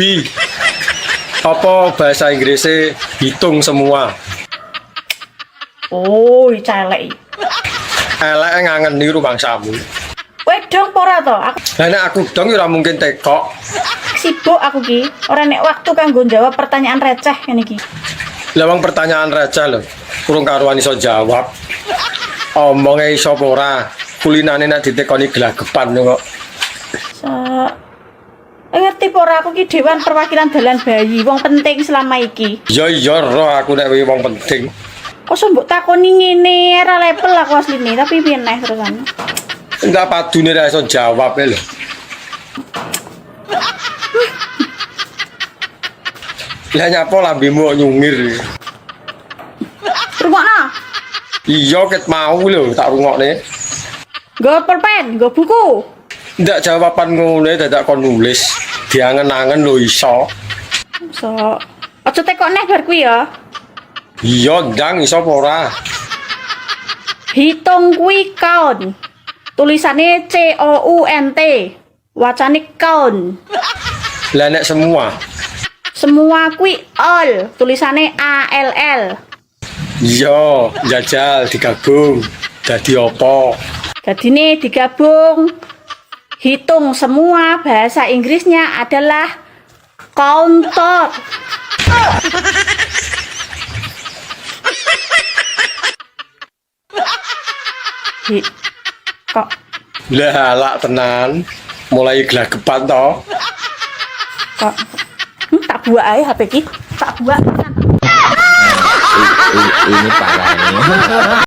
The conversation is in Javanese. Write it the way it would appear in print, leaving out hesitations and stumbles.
Bi, apa bahasa Inggrisnya hitung semua? Oh, celek. Elek ngangen niru bangsamu. Kowe dong pora to? Aku Lah nek aku dong ora mungkin tekok. sibuk aku ki. Ora nek waktu kanggo jawab pertanyaan receh ngene iki. Lah wong pertanyaan receh lho, kurang karuan iso jawab. Omonge iso apa ora? Kulinane nek ditekoni gelagepan kok. Ngerti pora aku ki Dewan Perwakilan Dalan Bayi, wong penting selama iki. Ya iya roh aku nek wong penting. Kok mbok takoni ngene ora level aku asline, tapi piye neh terusan. Enggak padune ra iso jawab lho. Lah nyapa lambemu nyungir. Rungokno. Iya ket mau lho tak rungokne. Nggo pulpen, nggo buku. Ndak jawaban ngene dadak kon nulis. Diangen-angen lho iso. So, aja tekok neh bar kuwi ya. Iya ndang iso apa ora? Hitung kuwi count. Tulisane COUNT. Wacane count. Lah nek semua. Semua kuwi all. Tulisane ALL. Iya, jajal digabung. Dadi apa? Dadine digabung. Hitung semua bahasa Inggrisnya adalah counter. Kok Lah lak tenan. Mulai gelagepan to. kok tak buat aja HP ki. Tak buat. Ini parah ini.